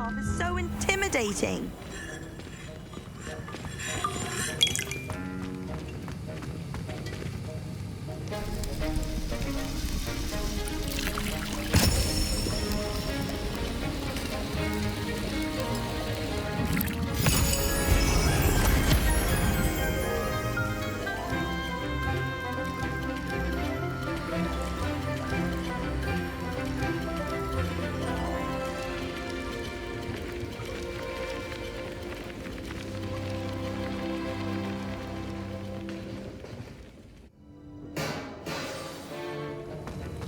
staff is so intimidating.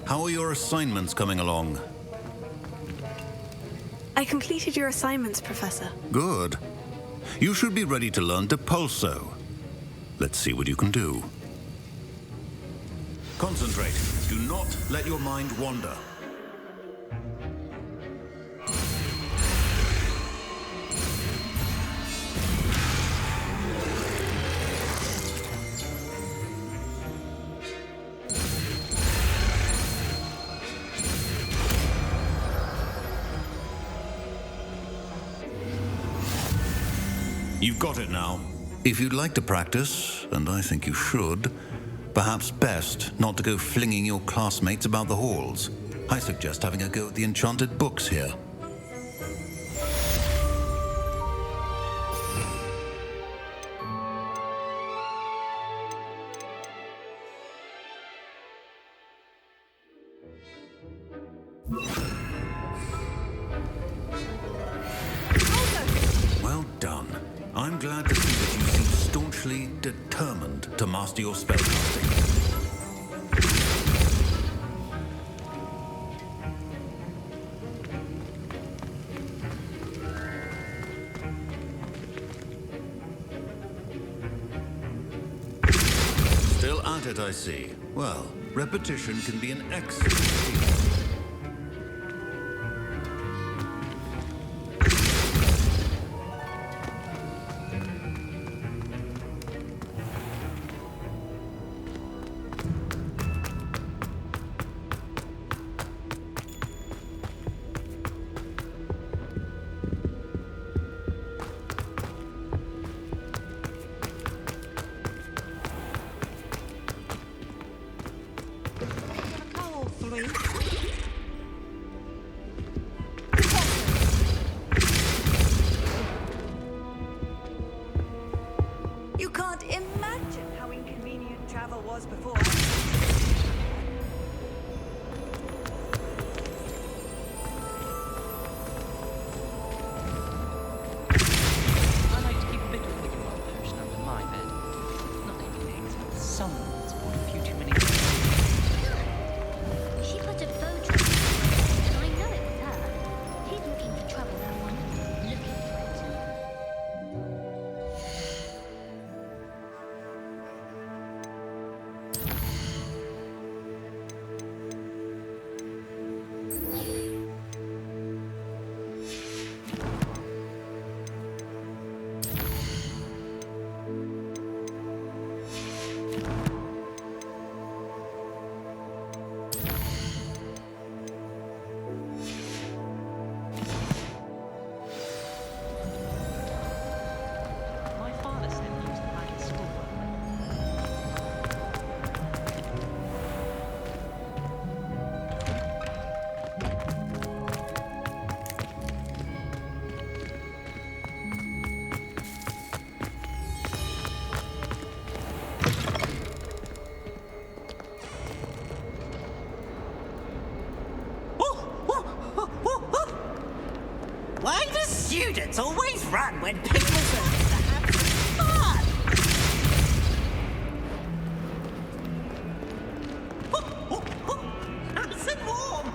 How are your assignments coming along? I completed your assignments, Professor. Good. You should be ready to learn Depulso. Let's see what you can do. Concentrate. Do not let your mind wander. You've got it now. If you'd like to practice, and I think you should, perhaps best not to go flinging your classmates about the halls. I suggest having a go at the enchanted books here. Well done. I'm glad to see that you seem staunchly determined to master your spellcasting. Still at it, I see. Well, repetition can be an excellent teacher. You can't imagine how inconvenient travel was before. I like to keep a bit of Wiggenweld potion under my bed. Not anything, but someone's bought a few too many. She put a bow trap in, and I know it was her. He's looking for trouble, that one. Looking for it. My father said he used to like his schoolwork. Why do students always run when people are supposed to have some fun? Nice and warm.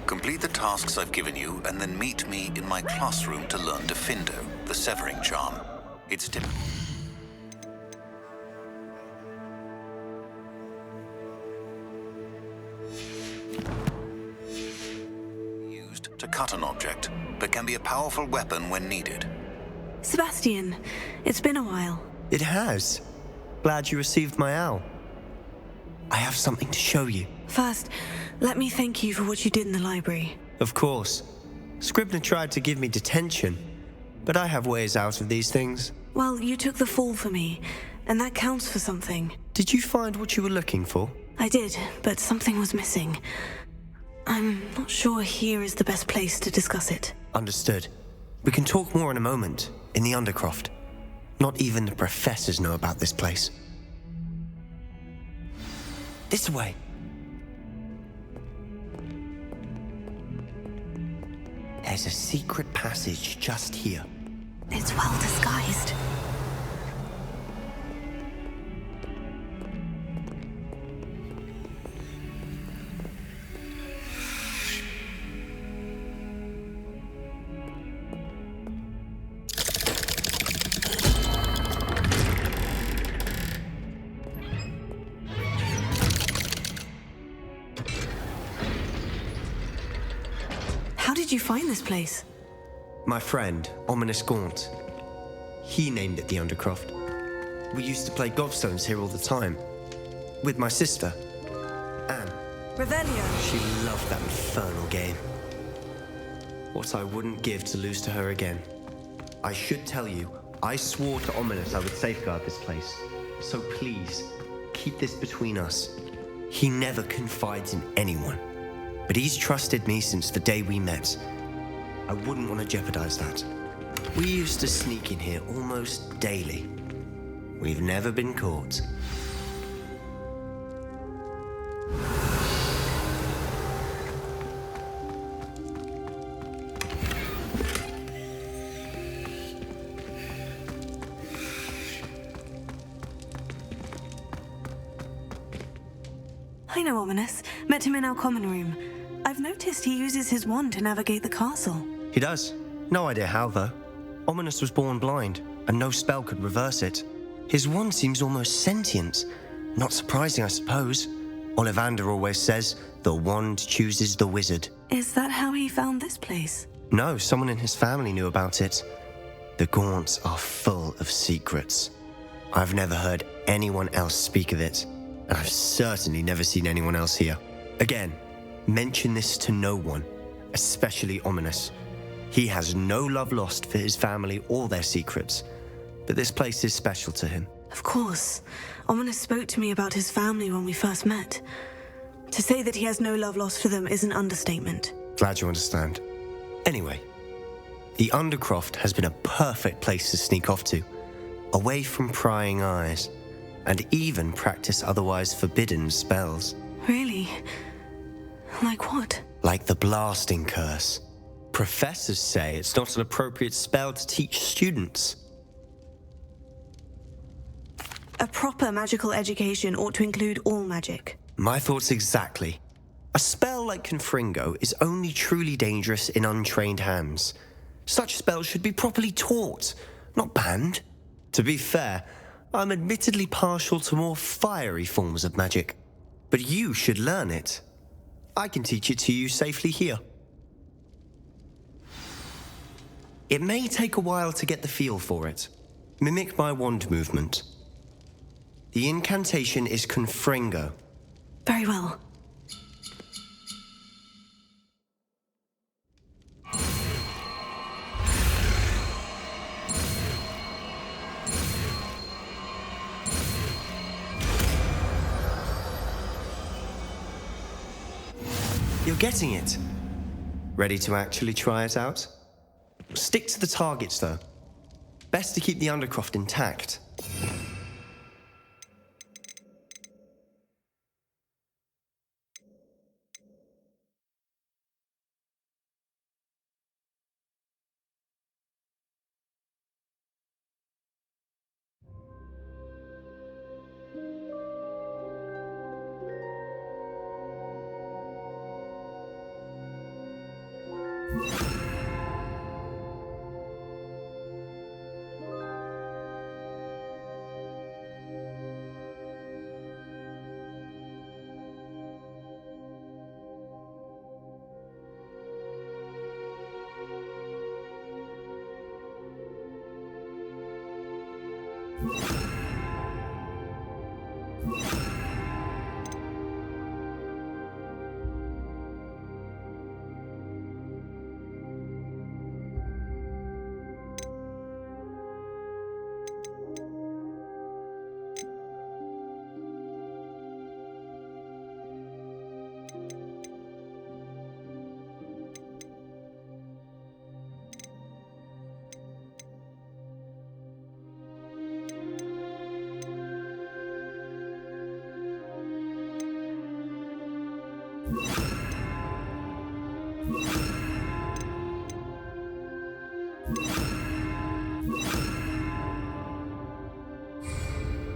Complete the tasks I've given you, and then meet me in my classroom to learn Defindo, the severing charm. It's typical. Used to cut an object, but can be a powerful weapon when needed. Sebastian, it's been a while. It has. Glad you received my owl. I have something to show you. First, let me thank you for what you did in the library. Of course. Scribner tried to give me detention, but I have ways out of these things. Well, you took the fall for me, and that counts for something. Did you find what you were looking for? I did, but something was missing. I'm not sure here is the best place to discuss it. Understood. We can talk more in a moment, in the Undercroft. Not even the professors know about this place. This way. There's a secret passage just here. It's well disguised. How did you find this place? My friend, Ominous Gaunt. He named it the Undercroft. We used to play gobstones here all the time. With my sister, Anne. Revelio. She loved that infernal game. What I wouldn't give to lose to her again. I should tell you, I swore to Ominous I would safeguard this place. So please, keep this between us. He never confides in anyone. But he's trusted me since the day we met. I wouldn't want to jeopardize that. We used to sneak in here almost daily. We've never been caught. I know Ominous. Met him in our common room. I've noticed he uses his wand to navigate the castle. He does. No idea how, though. Ominous was born blind, and no spell could reverse it. His wand seems almost sentient. Not surprising, I suppose. Ollivander always says, the wand chooses the wizard. Is that how he found this place? No, someone in his family knew about it. The Gaunts are full of secrets. I've never heard anyone else speak of it, and I've certainly never seen anyone else here. Again, mention this to no one, especially Ominous. He has no love lost for his family or their secrets, but this place is special to him. Of course. Ominous spoke to me about his family when we first met. To say that he has no love lost for them is an understatement. Glad you understand. Anyway, the Undercroft has been a perfect place to sneak off to, away from prying eyes, and even practice otherwise forbidden spells. Really? Like what? Like the blasting curse. Professors say it's not an appropriate spell to teach students. A proper magical education ought to include all magic. My thoughts exactly. A spell like Confringo is only truly dangerous in untrained hands. Such spells should be properly taught, not banned. To be fair, I'm admittedly partial to more fiery forms of magic. But you should learn it. I can teach it to you safely here. It may take a while to get the feel for it. Mimic my wand movement. The incantation is Confringo. Very well. You're getting it. Ready to actually try it out? Stick to the targets, though. Best to keep the Undercroft intact.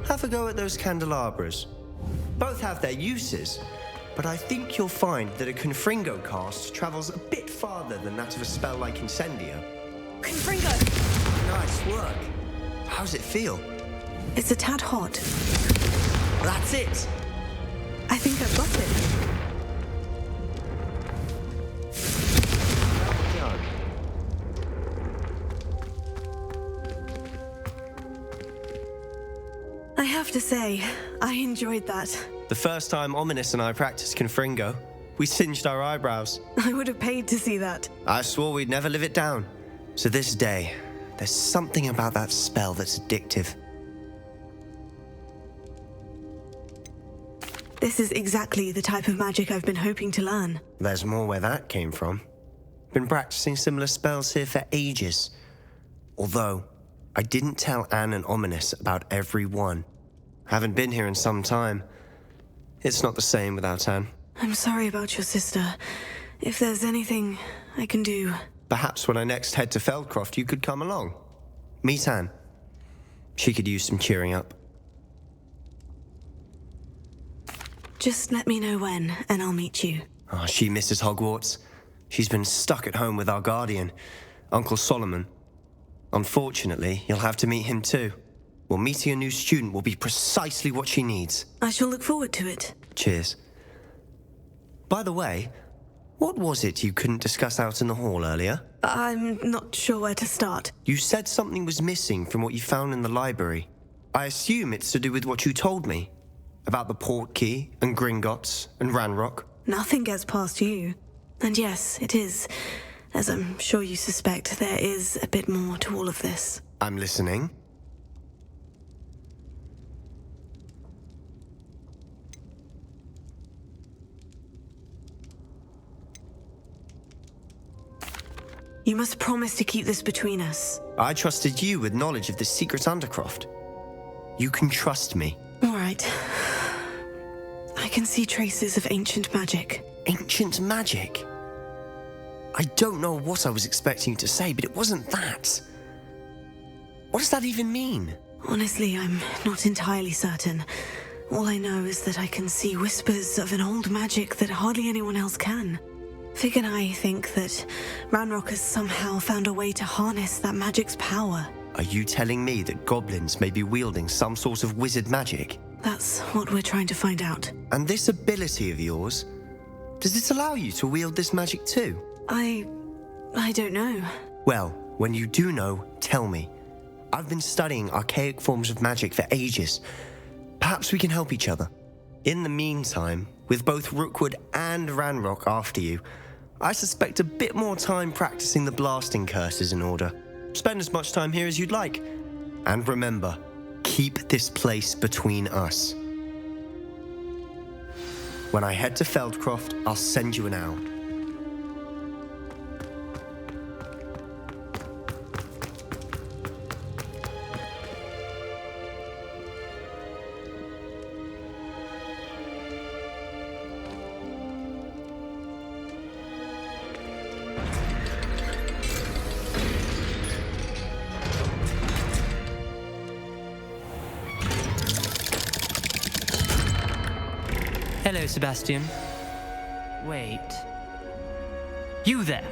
Have a go at those candelabras. Both have their uses, but I think you'll find that a Confringo cast travels a bit farther than that of a spell like Incendio. Confringo! Nice work. How's it feel? It's a tad hot. That's it. I think I've got it. Well done. I have to say, I enjoyed that. The first time Ominous and I practiced Confringo, we singed our eyebrows. I would have paid to see that. I swore we'd never live it down. To this day, there's something about that spell that's addictive. This is exactly the type of magic I've been hoping to learn. There's more where that came from. Been practicing similar spells here for ages. Although, I didn't tell Anne and Ominous about every one. Haven't been here in some time. It's not the same without Anne. I'm sorry about your sister. If there's anything I can do... Perhaps when I next head to Feldcroft, you could come along. Meet Anne. She could use some cheering up. Just let me know when, and I'll meet you. Oh, she misses Hogwarts. She's been stuck at home with our guardian, Uncle Solomon. Unfortunately, you'll have to meet him too. Well, meeting a new student will be precisely what she needs. I shall look forward to it. Cheers. By the way, what was it you couldn't discuss out in the hall earlier? I'm not sure where to start. You said something was missing from what you found in the library. I assume it's to do with what you told me. About the Portkey, and Gringotts, and Ranrock. Nothing gets past you. And yes, it is. As I'm sure you suspect, there is a bit more to all of this. I'm listening. You must promise to keep this between us. I trusted you with knowledge of the secret Undercroft. You can trust me. All right. I can see traces of ancient magic. Ancient magic? I don't know what I was expecting you to say, but it wasn't that. What does that even mean? Honestly, I'm not entirely certain. All I know is that I can see whispers of an old magic that hardly anyone else can. Fig and I think that Ranrock has somehow found a way to harness that magic's power. Are you telling me that goblins may be wielding some sort of wizard magic? That's what we're trying to find out. And this ability of yours, does it allow you to wield this magic too? I don't know. Well, when you do know, tell me. I've been studying archaic forms of magic for ages. Perhaps we can help each other. In the meantime, with both Rookwood and Ranrock after you, I suspect a bit more time practicing the blasting curse is in order. Spend as much time here as you'd like. And remember, keep this place between us. When I head to Feldcroft, I'll send you an owl. Hello, Sebastian. Wait. You there?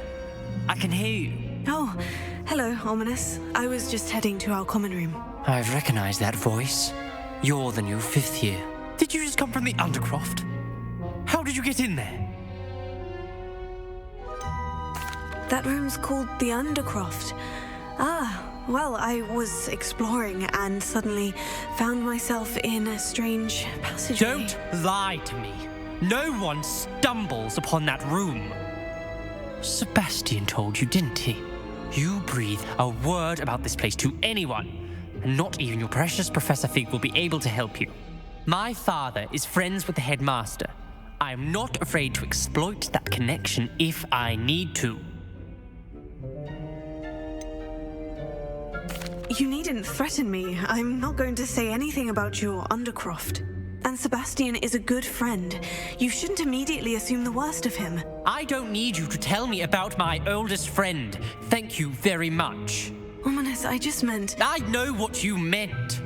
I can hear you. Oh, hello, Ominous. I was just heading to our common room. I've recognized that voice. You're the new 5th year. Did you just come from the Undercroft? How did you get in there? That room's called the Undercroft. Well, I was exploring and suddenly found myself in a strange passageway. Don't lie to me. No one stumbles upon that room. Sebastian told you, didn't he? You breathe a word about this place to anyone, and not even your precious Professor Fig will be able to help you. My father is friends with the headmaster. I am not afraid to exploit that connection if I need to. You needn't threaten me. I'm not going to say anything about your Undercroft. And Sebastian is a good friend. You shouldn't immediately assume the worst of him. I don't need you to tell me about my oldest friend. Thank you very much. Ominous, I just meant... I know what you meant.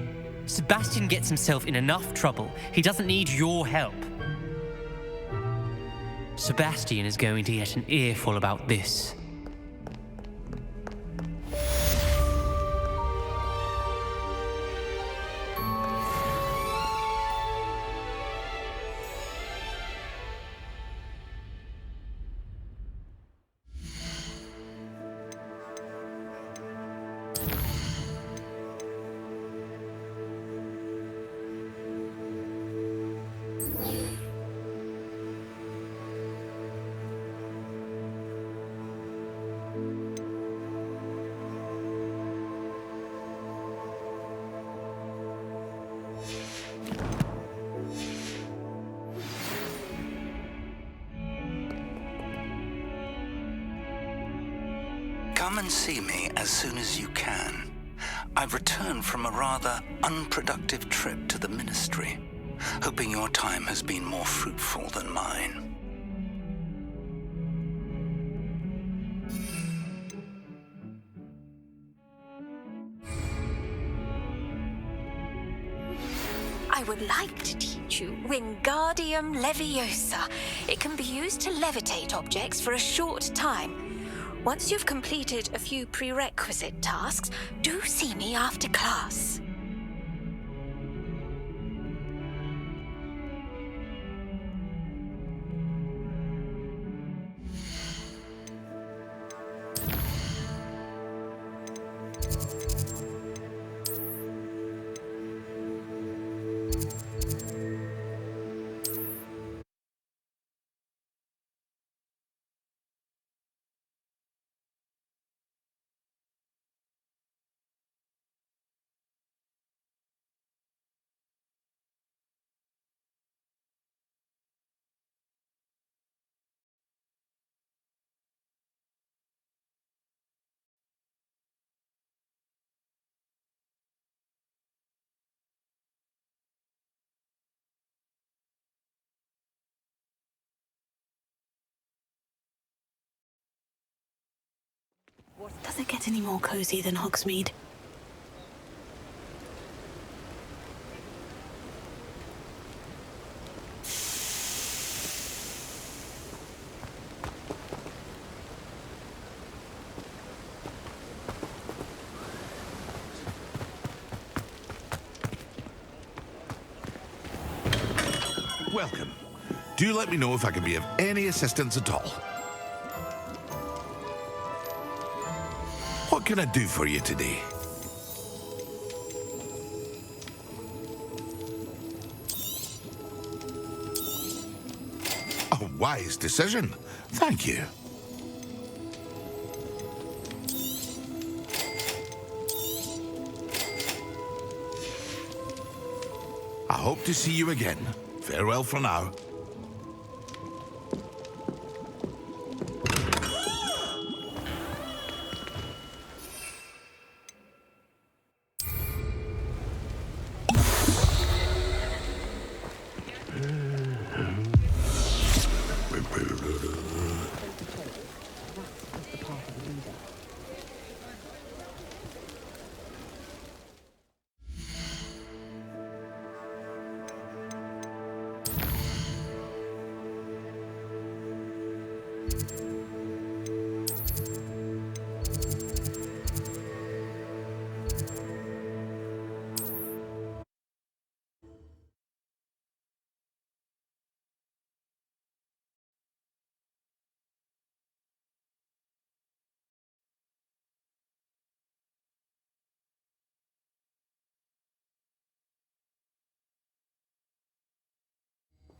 Sebastian gets himself in enough trouble. He doesn't need your help. Sebastian is going to get an earful about this. Come and see me as soon as you can. I've returned from a rather unproductive trip to the Ministry, hoping your time has been more fruitful than mine. I would like to teach you Wingardium Leviosa. It can be used to levitate objects for a short time. Once you've completed a few prerequisite tasks, do see me after class. Does it get any more cozy than Hogsmeade? Welcome. Do let me know if I can be of any assistance at all. What can I do for you today? A wise decision. Thank you. I hope to see you again. Farewell for now.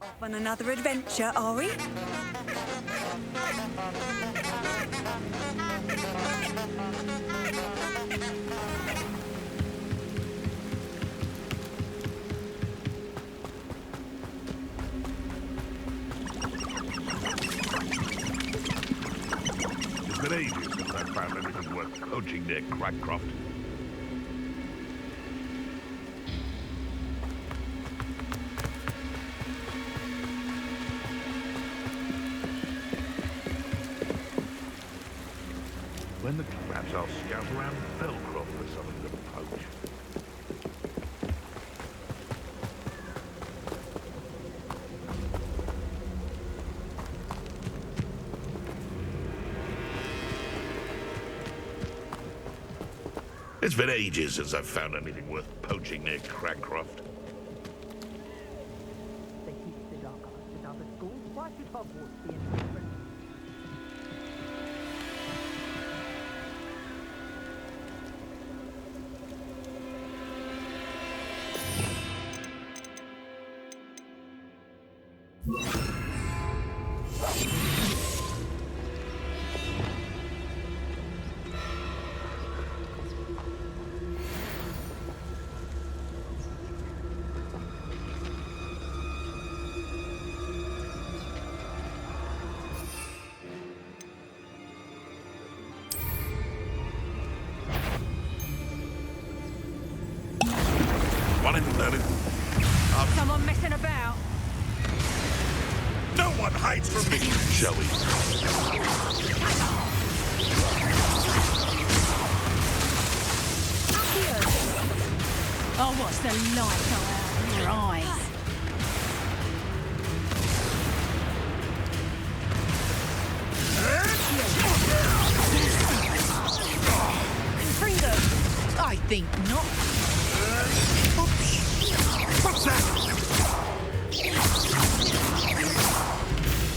Off on another adventure, are we? It's been ages since I found anything worth poaching near Crackcroft. I'll scout around Belcroft for something to poach. It's been ages since I've found anything worth poaching near Crancroft. They teach the dark arts in other schools. Why should Hogwarts be any different? Someone messing about? No one hides from me, shall we? Oh, what's the light go out of your eyes? Fringo! I think not. What's that?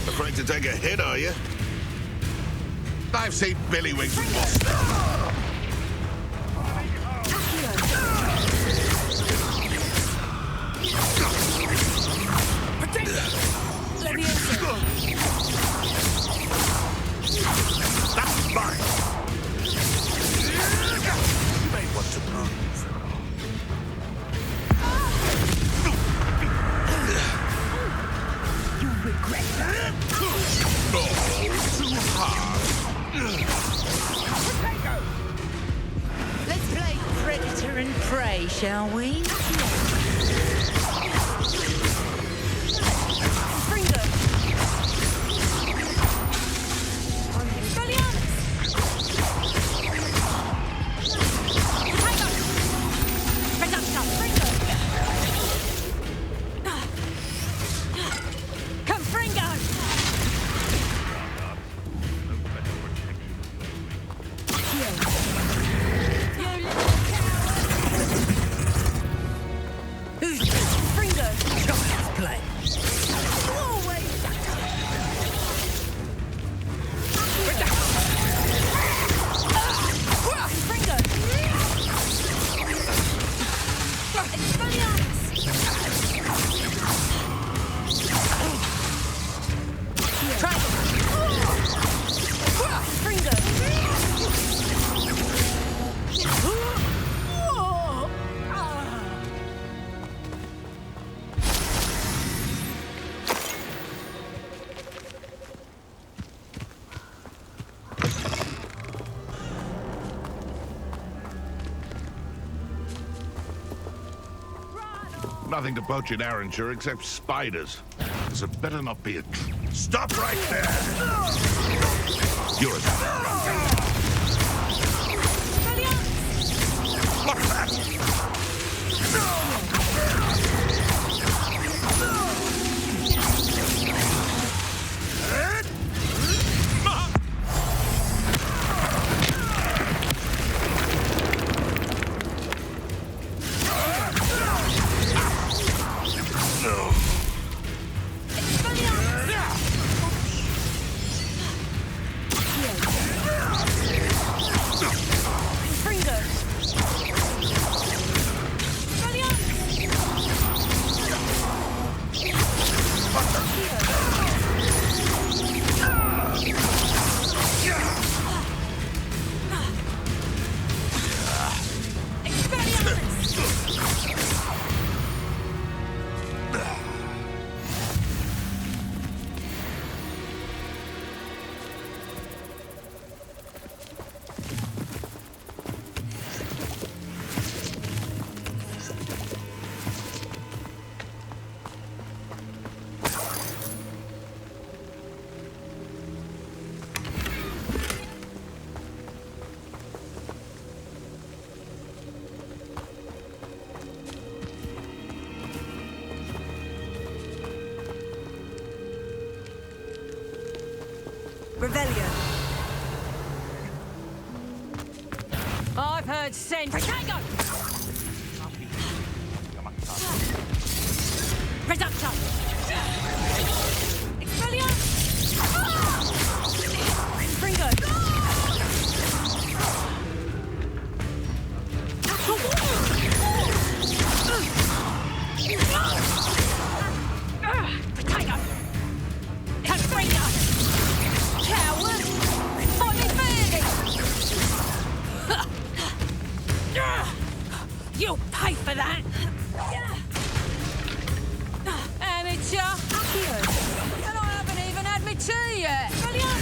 Afraid to take a hit, are you? I've seen Billywings with more stuff. That's mine. You may want to move. Regret that? No, too hard. Let's play predator and prey, shall we? Nothing to poach in Arranshire except spiders. So it better not be a... Stop right there! You're a... What's that? I've heard sense. Protego! Reducto! Expelliarmus! Fringo! Potato! Confringo! Coward! Fight me fairly! You'll pay for that! Amateur! Accio! And I haven't even had me tea yet! Brilliant!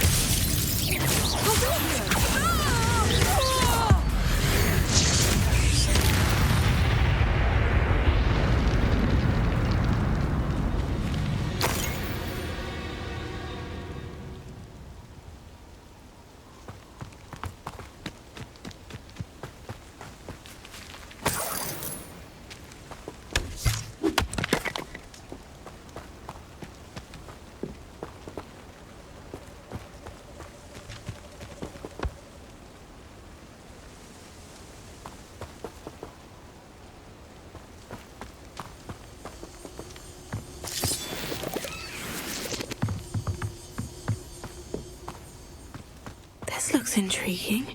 This looks intriguing.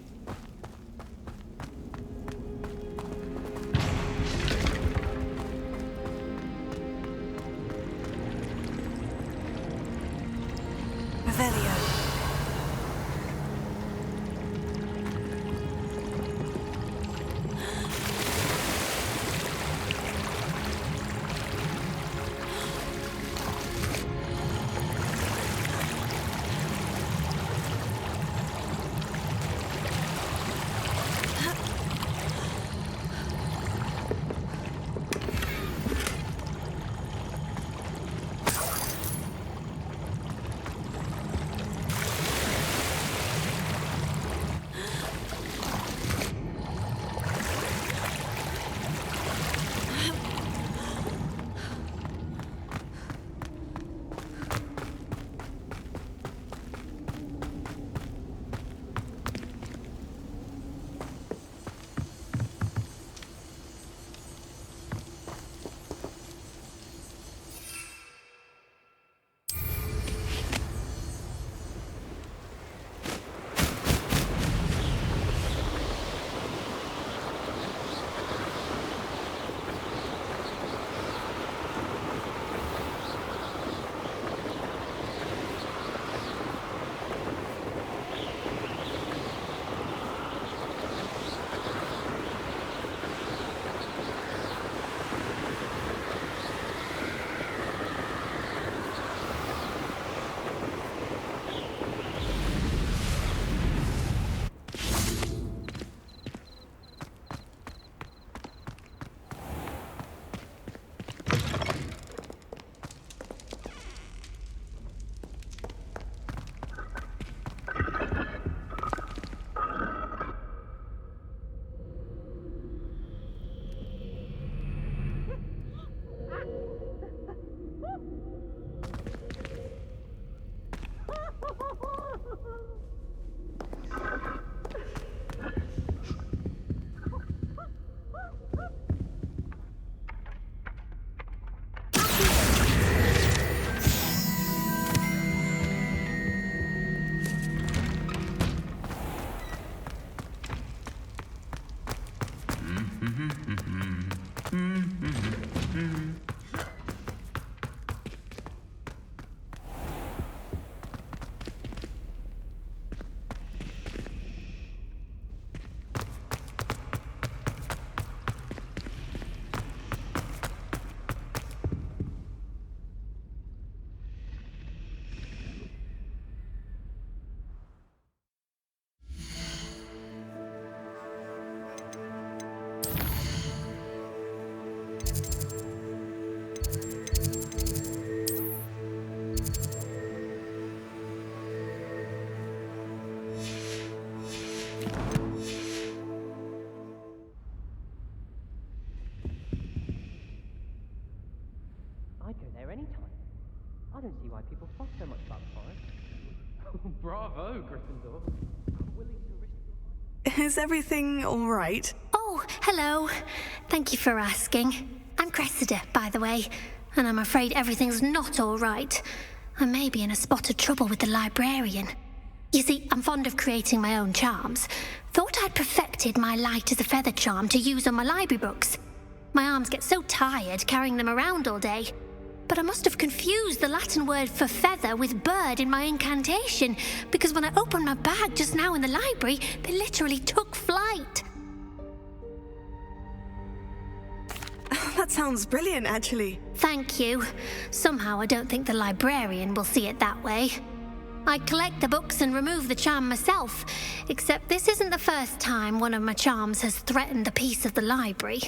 Revelio. I don't see why people fuss so much about the forest. Bravo, Gryffindor. Willing to risk your life. Is everything all right? Oh, hello. Thank you for asking. I'm Cressida, by the way, and I'm afraid everything's not all right. I may be in a spot of trouble with the librarian. You see, I'm fond of creating my own charms. Thought I'd perfected my light as a feather charm to use on my library books. My arms get so tired carrying them around all day. But I must have confused the Latin word for feather with bird in my incantation, because when I opened my bag just now in the library, they literally took flight. That sounds brilliant, actually. Thank you. Somehow I don't think the librarian will see it that way. I collect the books and remove the charm myself, except this isn't the first time one of my charms has threatened the peace of the library.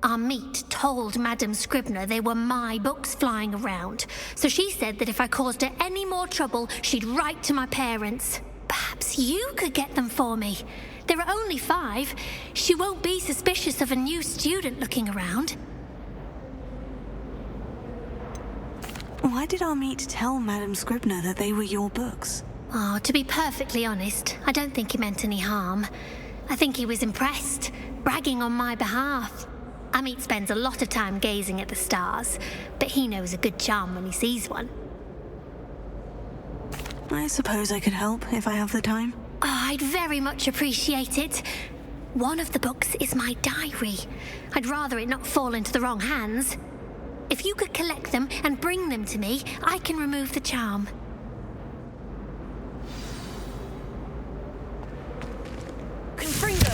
Our meet told Madame Scribner they were my books flying around, so she said that if I caused her any more trouble, she'd write to my parents. Perhaps you could get them for me. There are only 5. She won't be suspicious of a new student looking around. Why did Amit tell Madame Scribner that they were your books? Oh, to be perfectly honest, I don't think he meant any harm. I think he was impressed, bragging on my behalf. Amit spends a lot of time gazing at the stars, but he knows a good charm when he sees one. I suppose I could help if I have the time. Oh, I'd very much appreciate it. One of the books is my diary. I'd rather it not fall into the wrong hands. If you could collect them and bring them to me, I can remove the charm. Confringo!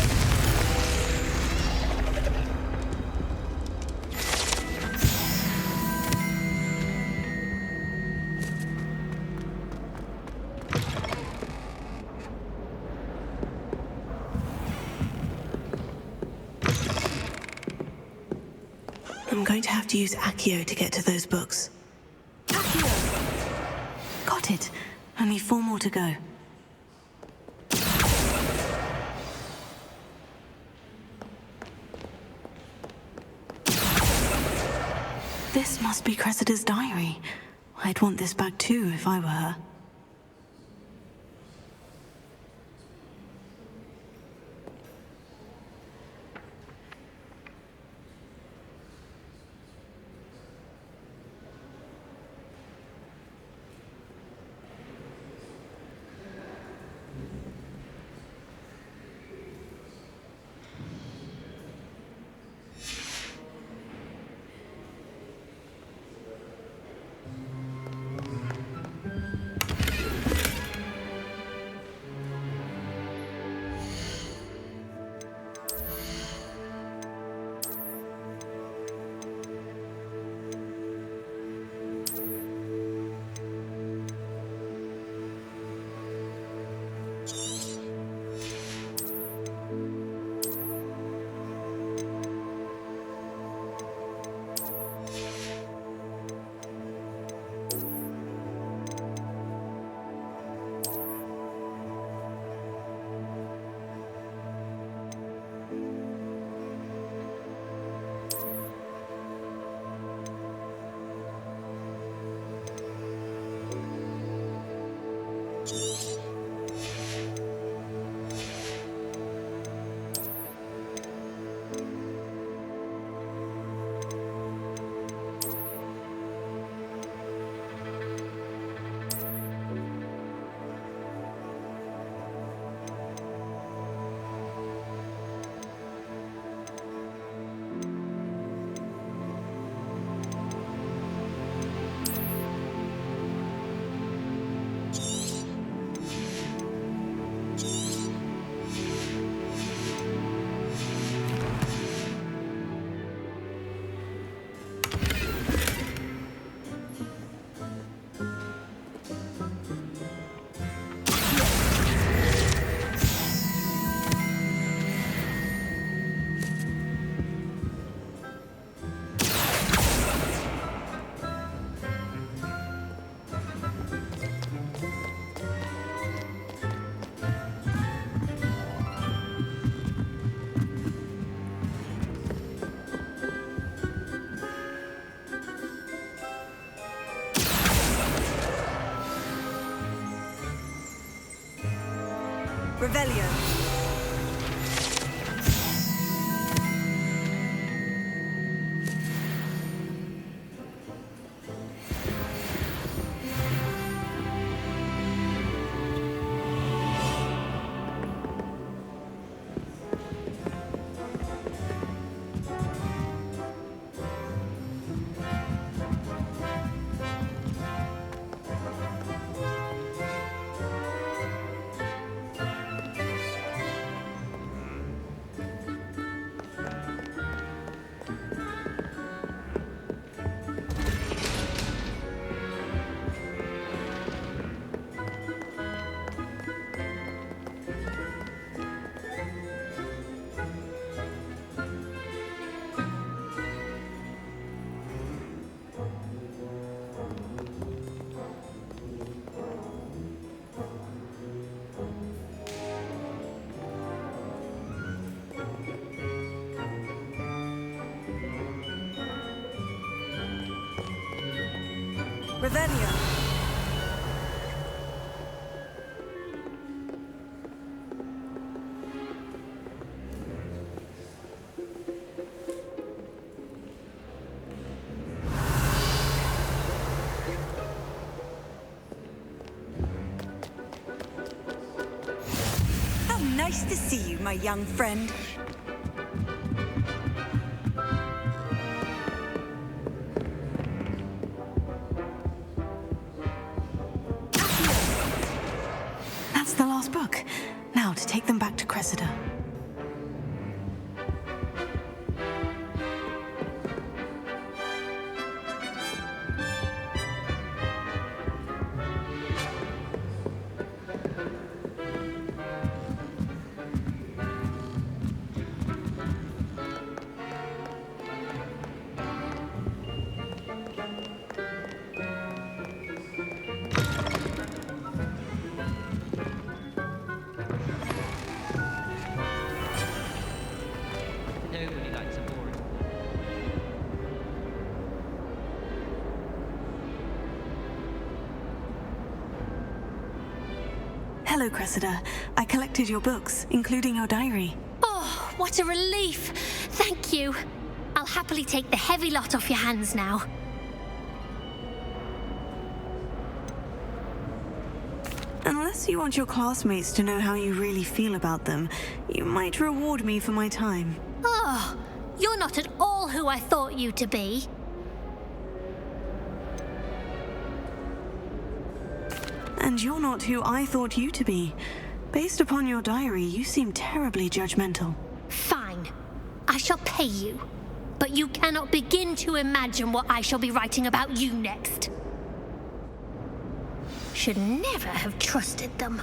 I'm going to have to use Accio to get to those books. Accio! Got it. Only 4 more to go. This must be Cressida's diary. I'd want this back too if I were her. Revelio. Revelio. How nice to see you, my young friend. That's the last book. Now to take them back to Cressida. Nobody likes a boring. Hello, Cressida. I collected your books, including your diary. Oh, what a relief! Thank you. I'll happily take the heavy lot off your hands now. Unless you want your classmates to know how you really feel about them, you might reward me for my time. Oh, you're not at all who I thought you to be. And you're not who I thought you to be. Based upon your diary, you seem terribly judgmental. Fine. I shall pay you. But you cannot begin to imagine what I shall be writing about you next. Should never have trusted them.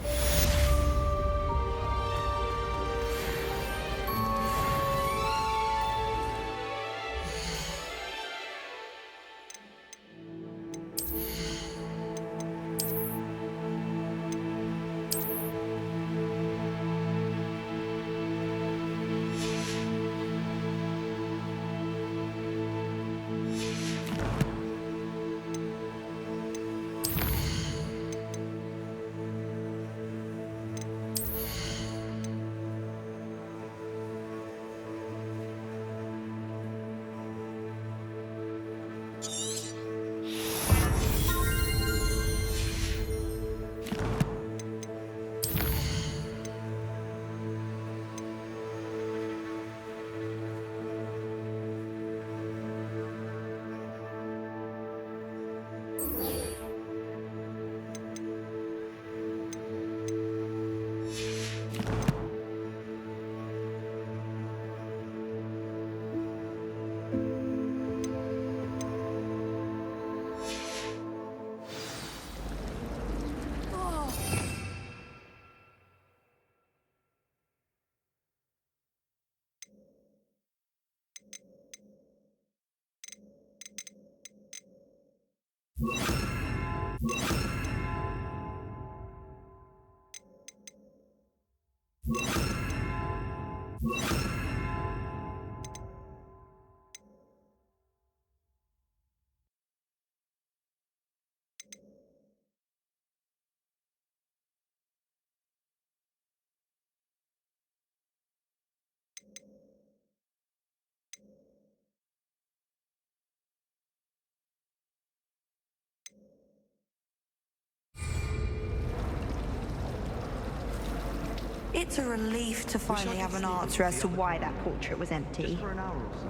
It's a relief to finally have an answer as to why that portrait was empty. For an hour or so.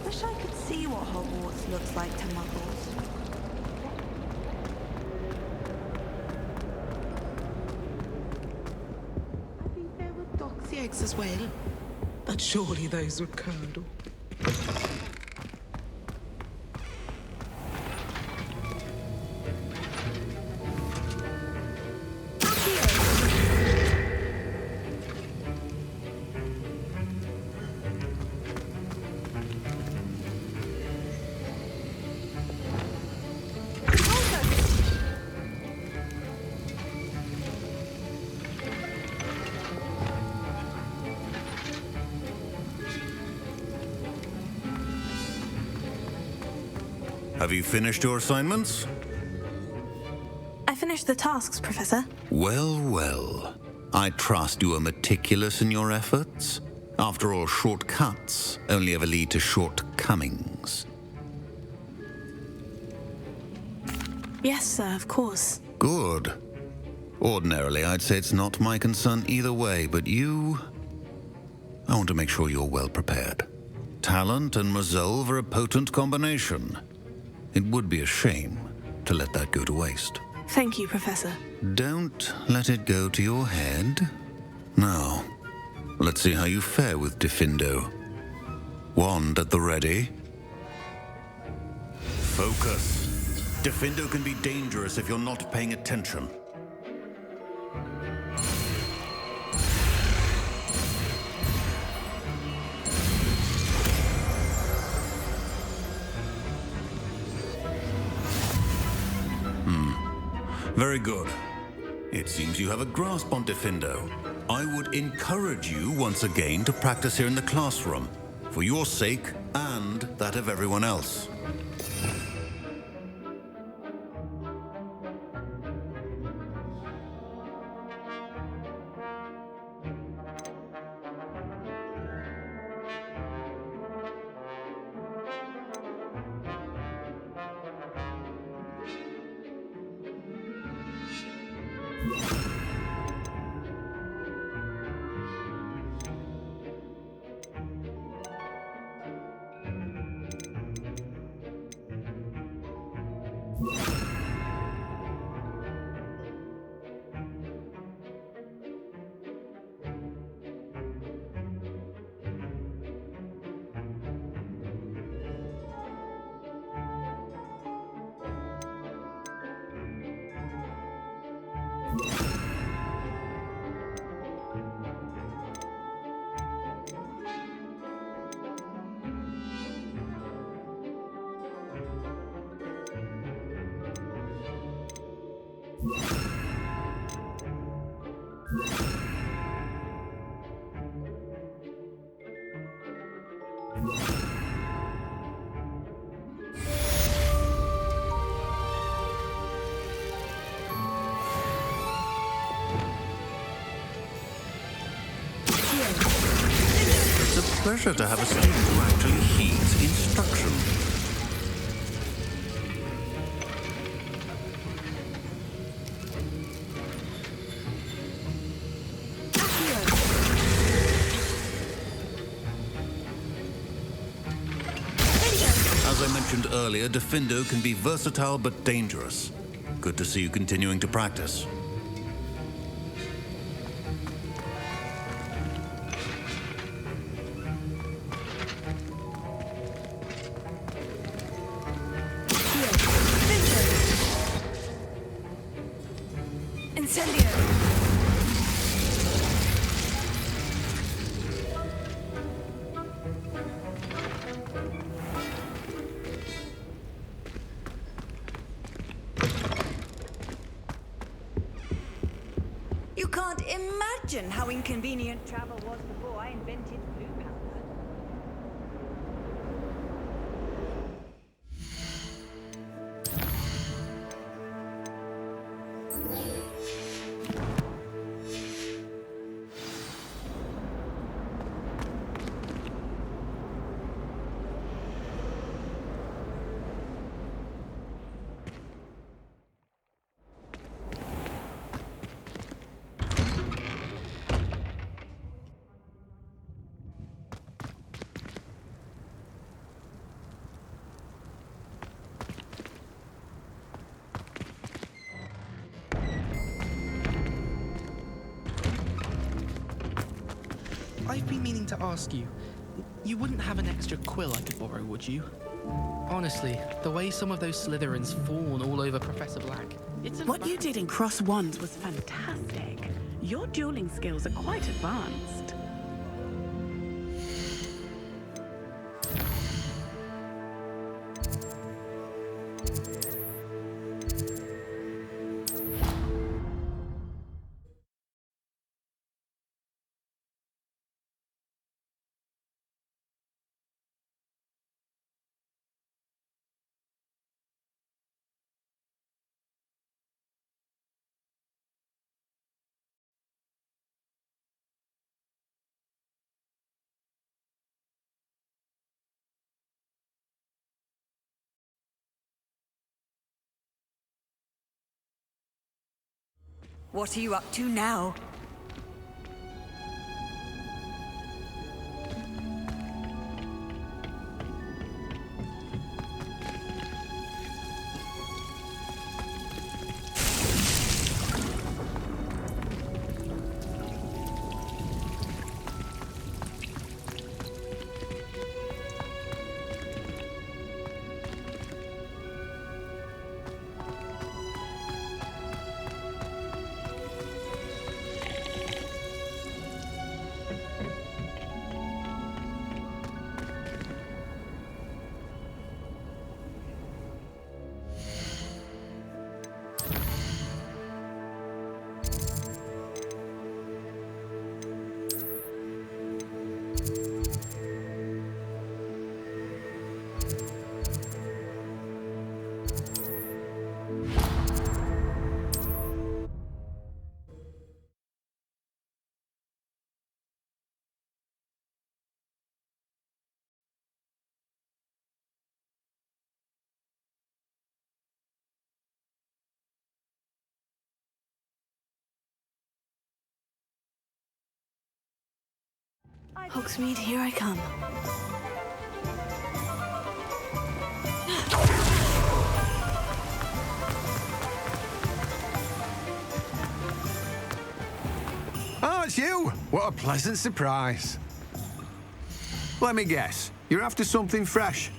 Wish I could see what Hogwarts looks like to muggles. I think there were doxy eggs as well, but surely those would curdle. Have you finished your assignments? I finished the tasks, Professor. Well, well. I trust you are meticulous in your efforts. After all, shortcuts only ever lead to shortcomings. Yes, sir, of course. Good. Ordinarily, I'd say it's not my concern either way, but you... I want to make sure you're well prepared. Talent and resolve are a potent combination. It would be a shame to let that go to waste. Thank you, Professor. Don't let it go to your head. Now, let's see how you fare with Diffindo. Wand at the ready. Focus. Diffindo can be dangerous if you're not paying attention. Very good. It seems you have a grasp on Diffindo. I would encourage you once again to practice here in the classroom, for your sake and that of everyone else. It's a pleasure to have a student who actually heeds instruction. As I mentioned earlier, Diffindo can be versatile but dangerous. Good to see you continuing to practice. You can't imagine how inconvenient travel was before I invented blue powder. I've been meaning to ask you. You wouldn't have an extra quill I could borrow, would you? Honestly, the way some of those Slytherins fawn all over Professor Black. What you did in Cross Wands was fantastic. Your dueling skills are quite advanced. What are you up to now? Hogsmeade, here I come. Oh, it's you! What a pleasant surprise. Let me guess, you're after something fresh.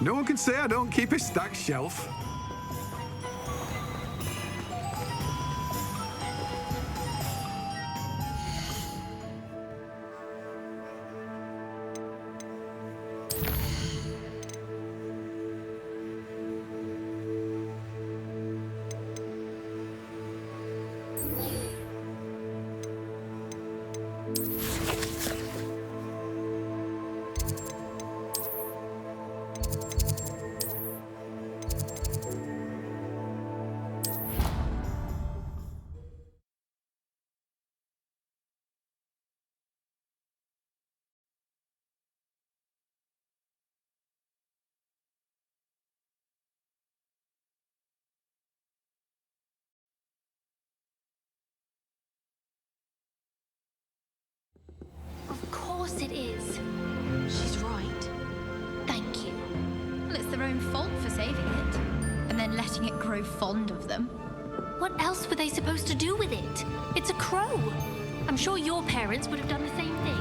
No one can say I don't keep a stacked shelf. Of course it is. She's right. Thank you. Well, it's their own fault for saving it, and then letting it grow fond of them. What else were they supposed to do with it? It's a crow. I'm sure your parents would have done the same thing.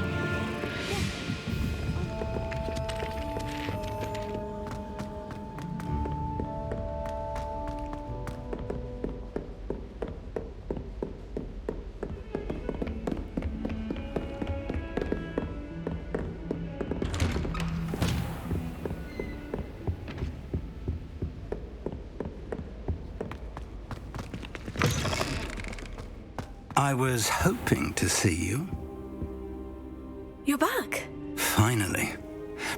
I was hoping to see you. You're back. Finally.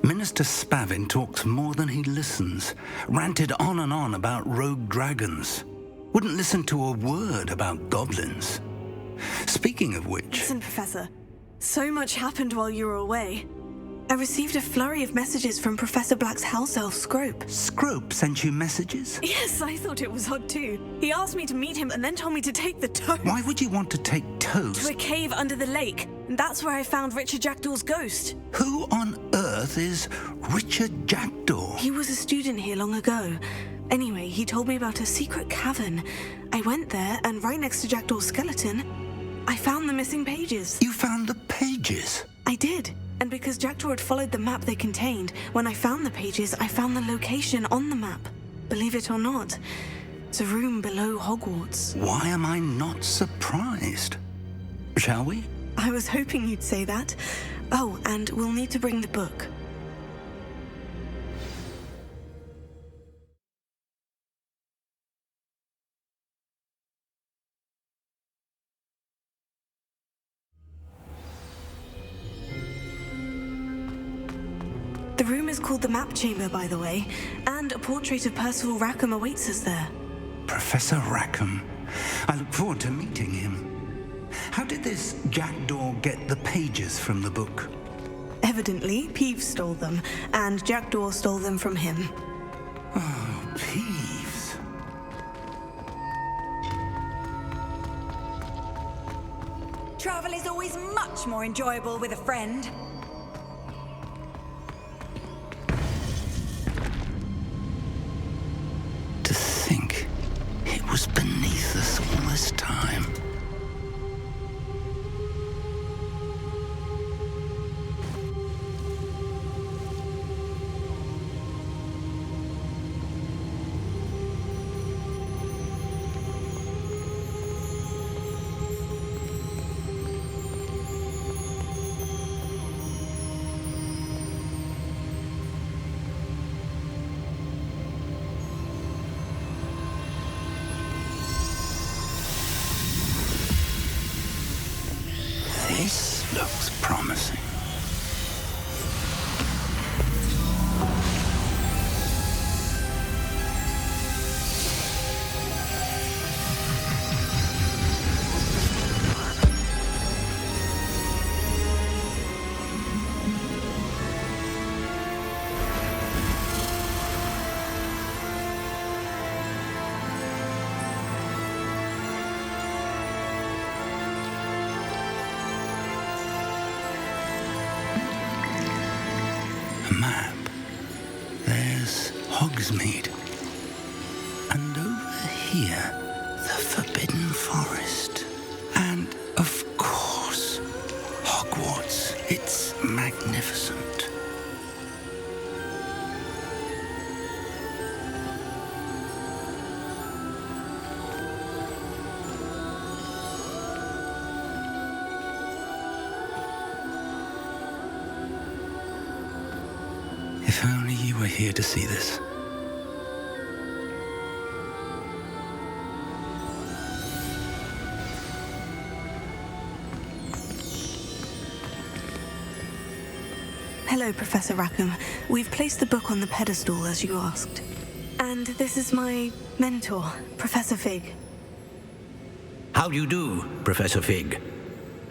Minister Spavin talks more than he listens. Ranted on and on about rogue dragons. Wouldn't listen to a word about goblins. Speaking of which... Listen, Professor. So much happened while you were away. I received a flurry of messages from Professor Black's house elf, Scrope. Scrope sent you messages? Yes, I thought it was odd too. He asked me to meet him and then told me to take the toast. Why would you want to take toast? To a cave under the lake. And that's where I found Richard Jackdaw's ghost. Who on earth is Richard Jackdaw? He was a student here long ago. Anyway, he told me about a secret cavern. I went there, and right next to Jackdaw's skeleton, I found the missing pages. You found the pages? I did. And because Jackdaw had followed the map they contained, when I found the pages, I found the location on the map. Believe it or not, it's a room below Hogwarts. Why am I not surprised? Shall we? I was hoping you'd say that. Oh, and we'll need to bring the book. The room is called the Map Chamber, by the way, and a portrait of Percival Rackham awaits us there. Professor Rackham. I look forward to meeting him. How did this jackdaw get the pages from the book? Evidently, Peeves stole them, and Jackdaw stole them from him. Oh, Peeves. Travel is always much more enjoyable with a friend. To think it was beneath us all this time. This looks promising. A map. There's Hogsmeade. And over here, the Forbidden Forest. And, of course, Hogwarts. It's magnificent. If only you were here to see this. Hello, Professor Rackham. We've placed the book on the pedestal, as you asked. And this is my mentor, Professor Fig. How do you do, Professor Fig?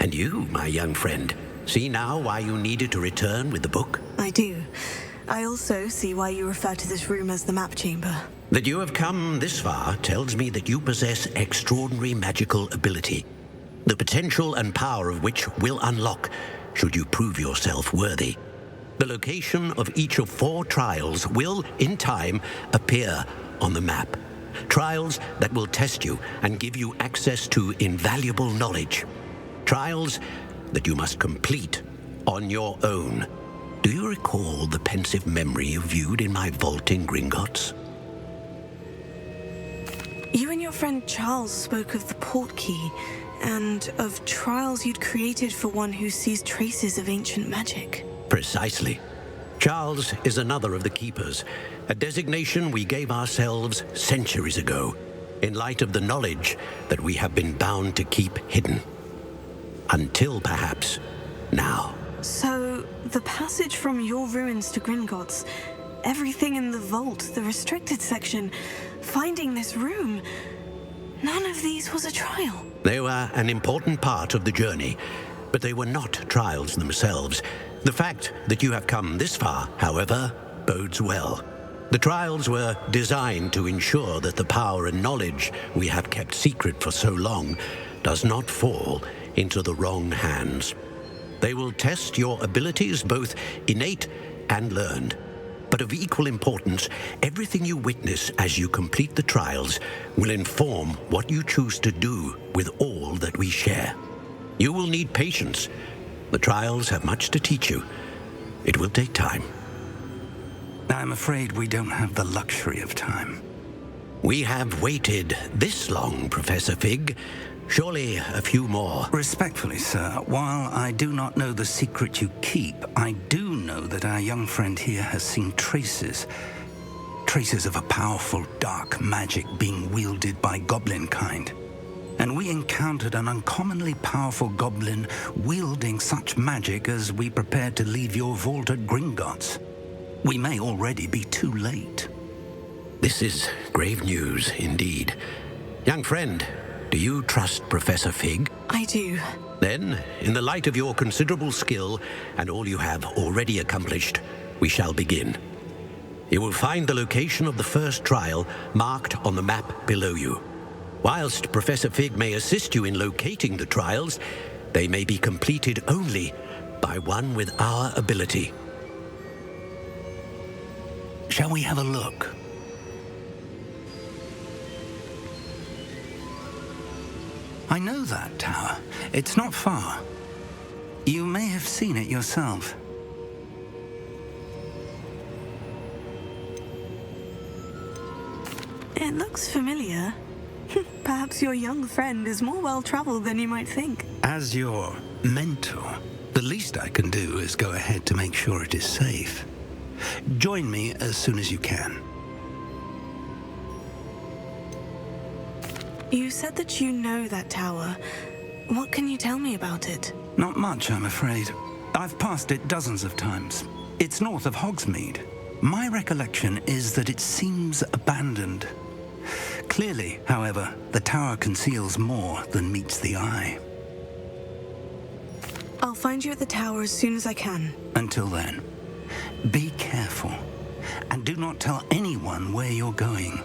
And you, my young friend, see now why you needed to return with the book? I do. I also see why you refer to this room as the Map Chamber. That you have come this far tells me that you possess extraordinary magical ability, the potential and power of which will unlock should you prove yourself worthy. The location of each of 4 trials will, in time, appear on the map. Trials that will test you and give you access to invaluable knowledge. Trials that you must complete on your own. Do you recall the pensive memory you viewed in my vault in Gringotts? You and your friend Charles spoke of the portkey, and of trials you'd created for one who sees traces of ancient magic. Precisely. Charles is another of the Keepers, a designation we gave ourselves centuries ago, in light of the knowledge that we have been bound to keep hidden. Until, perhaps, now. So, the passage from your ruins to Gringotts, everything in the vault, the restricted section, finding this room, none of these was a trial. They were an important part of the journey, but they were not trials themselves. The fact that you have come this far, however, bodes well. The trials were designed to ensure that the power and knowledge we have kept secret for so long does not fall into the wrong hands. They will test your abilities, both innate and learned. But of equal importance, everything you witness as you complete the trials will inform what you choose to do with all that we share. You will need patience. The trials have much to teach you. It will take time. I'm afraid we don't have the luxury of time. We have waited this long, Professor Fig. Surely a few more. Respectfully, sir, while I do not know the secret you keep, I do know that our young friend here has seen traces of a powerful dark magic being wielded by goblin kind. And we encountered an uncommonly powerful goblin wielding such magic as we prepared to leave your vault at Gringotts. We may already be too late. This is grave news indeed. Young friend, do you trust Professor Fig? I do. Then, in the light of your considerable skill and all you have already accomplished, we shall begin. You will find the location of the first trial marked on the map below you. Whilst Professor Fig may assist you in locating the trials, they may be completed only by one with our ability. Shall we have a look? I know that tower. It's not far. You may have seen it yourself. It looks familiar. Perhaps your young friend is more well-traveled than you might think. As your mentor, the least I can do is go ahead to make sure it is safe. Join me as soon as you can. You said that you know that tower. What can you tell me about it? Not much, I'm afraid. I've passed it dozens of times. It's north of Hogsmeade. My recollection is that it seems abandoned. Clearly, however, the tower conceals more than meets the eye. I'll find you at the tower as soon as I can. Until then, be careful, and do not tell anyone where you're going.